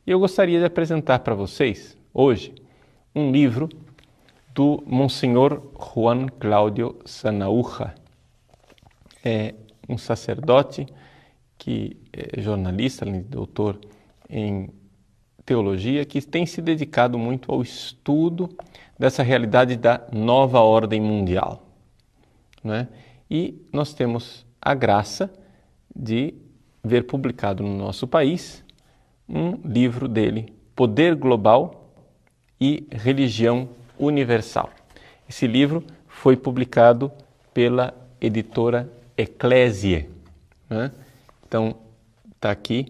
E eu gostaria de apresentar para vocês, hoje, um livro do Monsenhor Juan Cláudio Sanaúja. É um sacerdote que é jornalista, doutor em teologia, que tem se dedicado muito ao estudo dessa realidade da nova ordem mundial, né? E nós temos a graça de ver publicado no nosso país um livro dele, Poder Global e Religião Universal. Esse livro foi publicado pela editora Ecclesiae, né? Então, está aqui,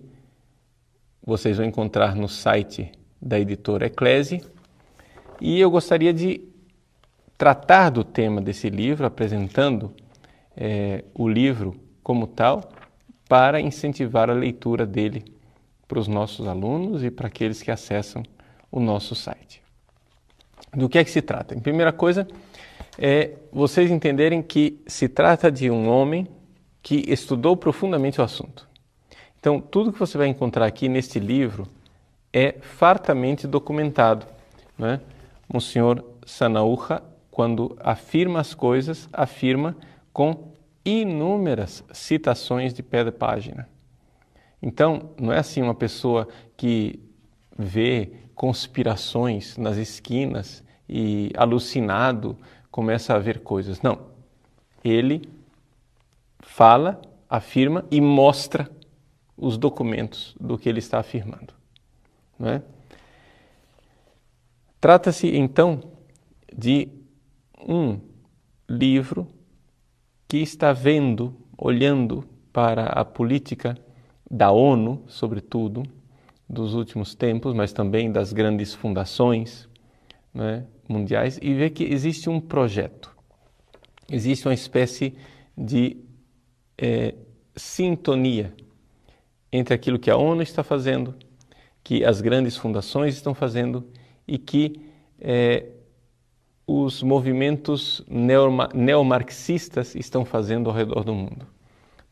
vocês vão encontrar no site da editora Ecclesiae, e eu gostaria de tratar do tema desse livro, apresentando o livro como tal, para incentivar a leitura dele para os nossos alunos e para aqueles que acessam o nosso site. Do que é que se trata? Em primeira coisa, vocês entenderem que se trata de um homem que estudou profundamente o assunto. Então, tudo que você vai encontrar aqui neste livro é fartamente documentado, né? Monsenhor Sanaúja, quando afirma as coisas, afirma com inúmeras citações de pé de página. Então, não é assim uma pessoa que vê conspirações nas esquinas e, alucinado, começa a ver coisas. Não. Ele fala, afirma e mostra os documentos do que ele está afirmando, não é? Trata-se, então, de um livro que está olhando para a política da ONU, sobretudo, dos últimos tempos, mas também das grandes fundações, né, mundiais, e vê que existe um projeto, existe uma espécie de sintonia entre aquilo que a ONU está fazendo, que as grandes fundações estão fazendo e que os movimentos neomarxistas estão fazendo ao redor do mundo.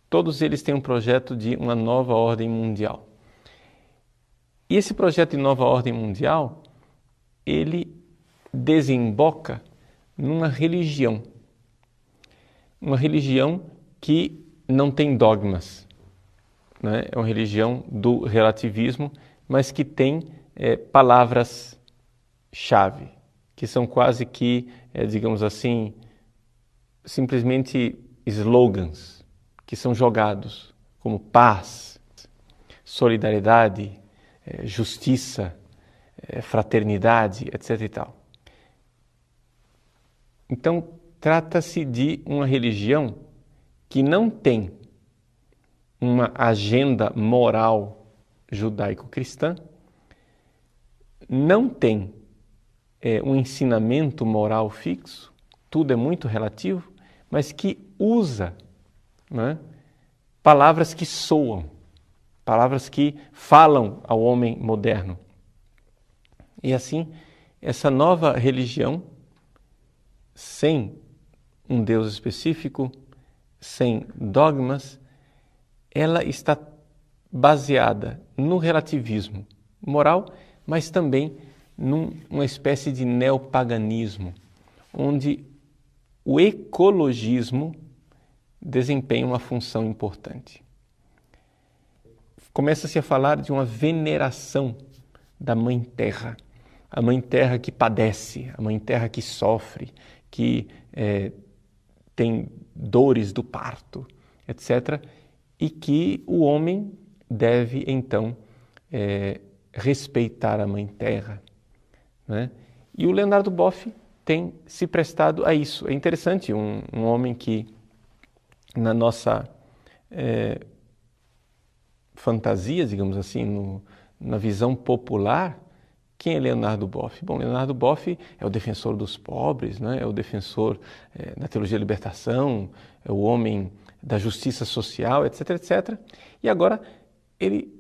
Todos eles têm um projeto de uma nova ordem mundial. E esse projeto de nova ordem mundial, ele desemboca numa religião. Uma religião que não tem dogmas, né? É uma religião do relativismo, mas que tem palavras-chave, que são quase que, digamos assim, simplesmente slogans que são jogados, como paz, solidariedade, justiça, fraternidade, etc. e tal. Então, trata-se de uma religião que não tem uma agenda moral judaico-cristã, não tem um ensinamento moral fixo, tudo é muito relativo, mas que usa, né, palavras que soam, palavras que falam ao homem moderno. E assim, essa nova religião, sem um Deus específico, sem dogmas, ela está baseada no relativismo moral, mas também numa espécie de neopaganismo, onde o ecologismo desempenha uma função importante. Começa-se a falar de uma veneração da Mãe Terra, a Mãe Terra que padece, a Mãe Terra que sofre, que tem dores do parto, etc., e que o homem deve, então, respeitar a Mãe Terra, né? E o Leonardo Boff tem se prestado a isso. É interessante, um homem que, na nossa fantasia, digamos assim, na visão popular, quem é Leonardo Boff? Bom, Leonardo Boff é o defensor dos pobres, né? É o defensor da teologia da libertação, é o homem da justiça social, etc., etc. E agora ele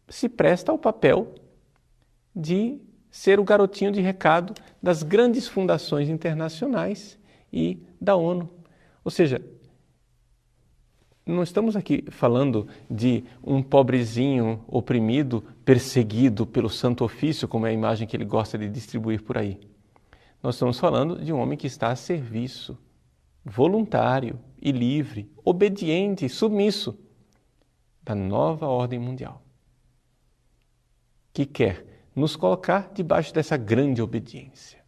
se presta ao papel de ser o garotinho de recado das grandes fundações internacionais e da ONU. Ou seja, não estamos aqui falando de um pobrezinho oprimido, perseguido pelo Santo Ofício, como é a imagem que ele gosta de distribuir por aí. Nós estamos falando de um homem que está a serviço, voluntário e livre, obediente e submisso da nova ordem mundial, que quer nos colocar debaixo dessa grande obediência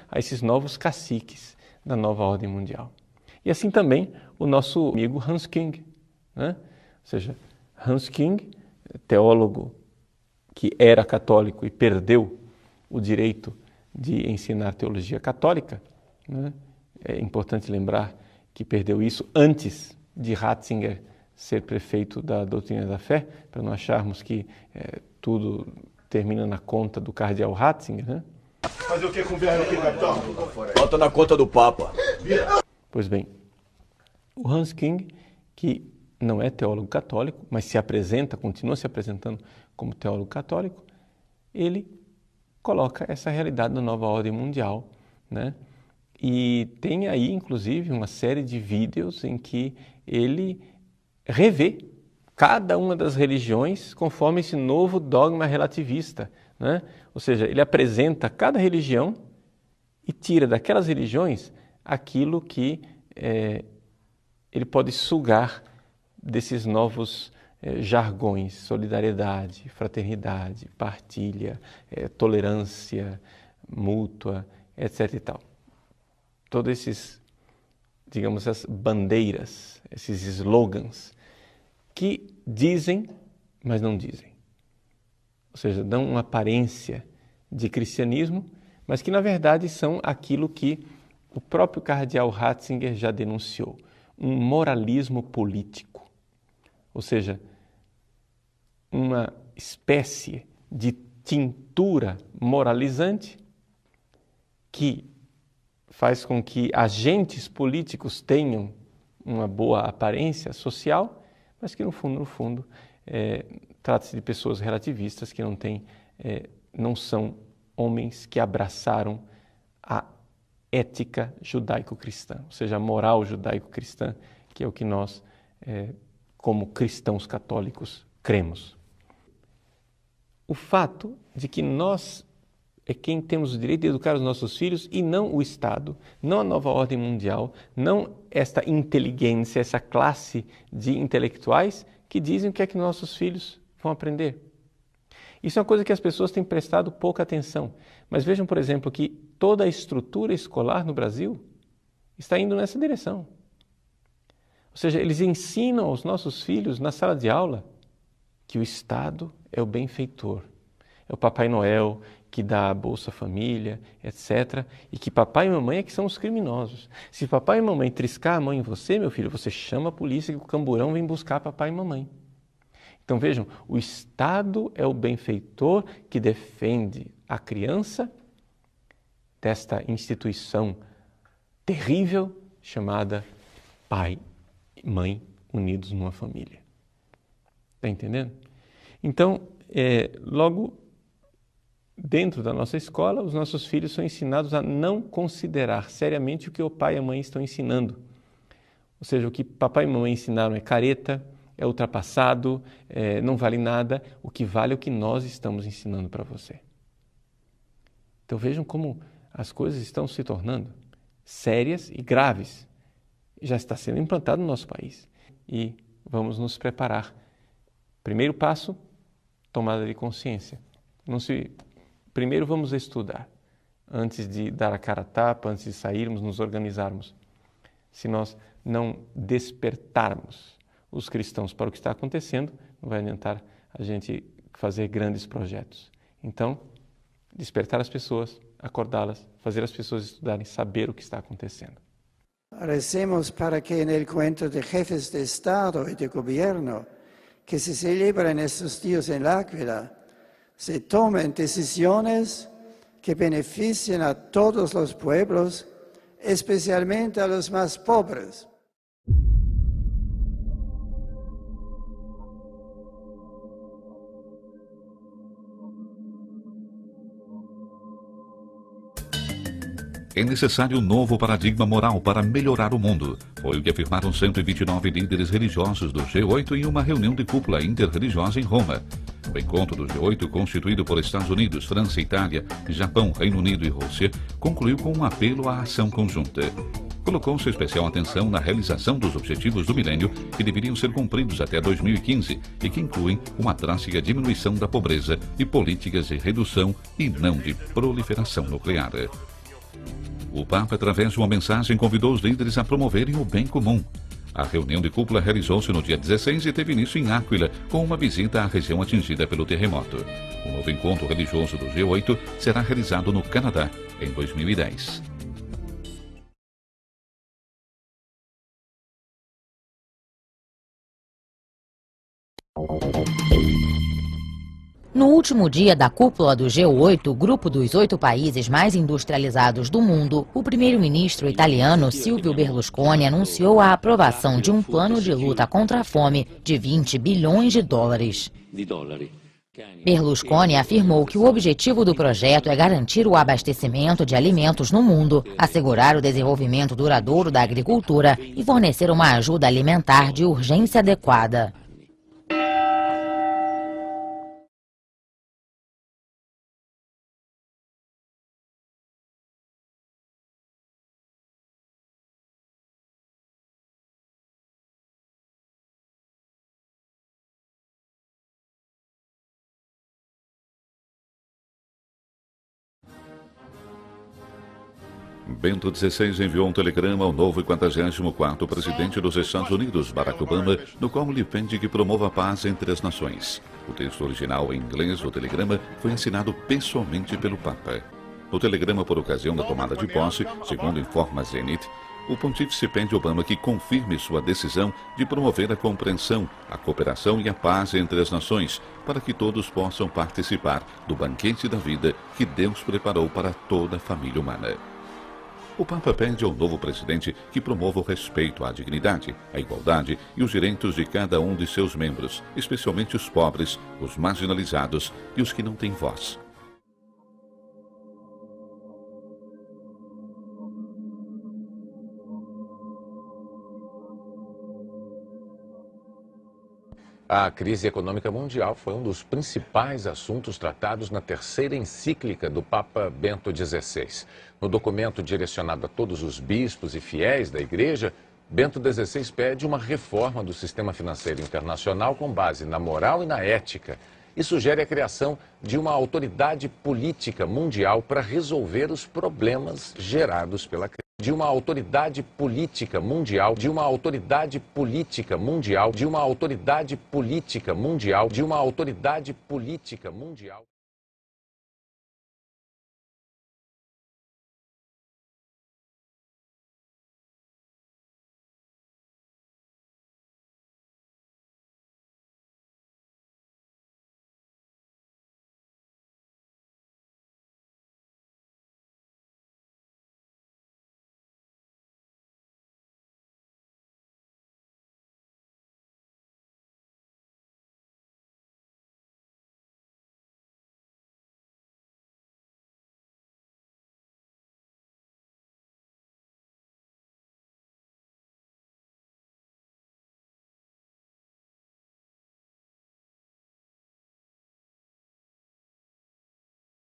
a esses novos caciques da nova ordem mundial. E assim também o nosso amigo Hans Küng, né? Ou seja, Hans Küng, teólogo que era católico e perdeu o direito de ensinar teologia católica, né? É importante lembrar que perdeu isso antes de Ratzinger ser prefeito da doutrina da fé, para não acharmos que tudo termina na conta do cardeal Ratzinger, né? Fazer o que com o BR aqui, capitão? Bota na conta do Papa. Pois bem, o Hans Küng, que não é teólogo católico, mas continua se apresentando como teólogo católico, ele coloca essa realidade da nova ordem mundial, né? E tem aí, inclusive, uma série de vídeos em que ele revê cada uma das religiões conforme esse novo dogma relativista, né? Ou seja, ele apresenta cada religião e tira daquelas religiões aquilo que ele pode sugar desses novos jargões: solidariedade, fraternidade, partilha, tolerância mútua, etc. e tal. Todos esses, digamos, essas bandeiras, esses slogans que dizem, mas não dizem. Ou seja, dão uma aparência de cristianismo, mas que na verdade são aquilo que o próprio cardeal Ratzinger já denunciou: um moralismo político. Ou seja, uma espécie de tintura moralizante que faz com que agentes políticos tenham uma boa aparência social, mas que no fundo, trata-se de pessoas relativistas que não são homens que abraçaram a ética judaico-cristã, ou seja, a moral judaico-cristã, que é o que nós, como cristãos católicos, cremos. O fato de que nós é quem temos o direito de educar os nossos filhos e não o Estado, não a nova ordem mundial, não esta inteligência, essa classe de intelectuais que dizem o que é que nossos filhos vão aprender. Isso é uma coisa que as pessoas têm prestado pouca atenção. Mas vejam, por exemplo, que toda a estrutura escolar no Brasil está indo nessa direção. Ou seja, eles ensinam aos nossos filhos na sala de aula que o Estado é o benfeitor, é o Papai Noel que dá a Bolsa Família, etc. E que papai e mamãe é que são os criminosos. Se papai e mamãe triscar a mão em você, meu filho, você chama a polícia que o camburão vem buscar papai e mamãe. Então vejam, o Estado é o benfeitor que defende a criança desta instituição terrível chamada pai e mãe unidos numa família. Está entendendo? Então, logo dentro da nossa escola, os nossos filhos são ensinados a não considerar seriamente o que o pai e a mãe estão ensinando. Ou seja, o que papai e mamãe ensinaram é careta, é ultrapassado, não vale nada. O que vale é o que nós estamos ensinando para você. Então vejam como as coisas estão se tornando sérias e graves. Já está sendo implantado no nosso país. E vamos nos preparar. Primeiro passo, tomada de consciência. Primeiro vamos estudar, antes de dar a cara a tapa, antes de sairmos, nos organizarmos. Se nós não despertarmos os cristãos para o que está acontecendo, não vai adiantar a gente fazer grandes projetos. Então, despertar as pessoas, acordá-las, fazer as pessoas estudarem, saber o que está acontecendo. Recemos para que en el encuentro de jefes de Estado y de Gobierno que se celebra en estos días en L'Áquila, se tomen decisiones que beneficien a todos los pueblos, especialmente a los más pobres. É necessário um novo paradigma moral para melhorar o mundo. Foi o que afirmaram 129 líderes religiosos do G8 em uma reunião de cúpula interreligiosa em Roma. O encontro do G8, constituído por Estados Unidos, França, Itália, Japão, Reino Unido e Rússia, concluiu com um apelo à ação conjunta. Colocou-se especial atenção na realização dos objetivos do milênio que deveriam ser cumpridos até 2015 e que incluem uma drástica diminuição da pobreza e políticas de redução e não de proliferação nuclear. O Papa, através de uma mensagem, convidou os líderes a promoverem o bem comum. A reunião de cúpula realizou-se no dia 16 e teve início em Áquila, com uma visita à região atingida pelo terremoto. O novo encontro religioso do G8 será realizado no Canadá, em 2010. No último dia da cúpula do G8, o grupo dos 8 países mais industrializados do mundo, o primeiro-ministro italiano Silvio Berlusconi anunciou a aprovação de um plano de luta contra a fome de 20 bilhões de dólares. Berlusconi afirmou que o objetivo do projeto é garantir o abastecimento de alimentos no mundo, assegurar o desenvolvimento duradouro da agricultura e fornecer uma ajuda alimentar de urgência adequada. Bento XVI enviou um telegrama ao novo e 44º presidente dos Estados Unidos, Barack Obama, no qual lhe pede que promova a paz entre as nações. O texto original em inglês do telegrama foi assinado pessoalmente pelo Papa. No telegrama por ocasião da tomada de posse, segundo informa Zenit, o pontífice pede a Obama que confirme sua decisão de promover a compreensão, a cooperação e a paz entre as nações, para que todos possam participar do banquete da vida que Deus preparou para toda a família humana. O Papa pede ao novo presidente que promova o respeito à dignidade, à igualdade e os direitos de cada um de seus membros, especialmente os pobres, os marginalizados e os que não têm voz. A crise econômica mundial foi um dos principais assuntos tratados na terceira encíclica do Papa Bento XVI. No documento direcionado a todos os bispos e fiéis da Igreja, Bento XVI pede uma reforma do sistema financeiro internacional com base na moral e na ética e sugere a criação de uma autoridade política mundial para resolver os problemas gerados pela crise. De uma autoridade política mundial, de uma autoridade política mundial, de uma autoridade política mundial, de uma autoridade política mundial.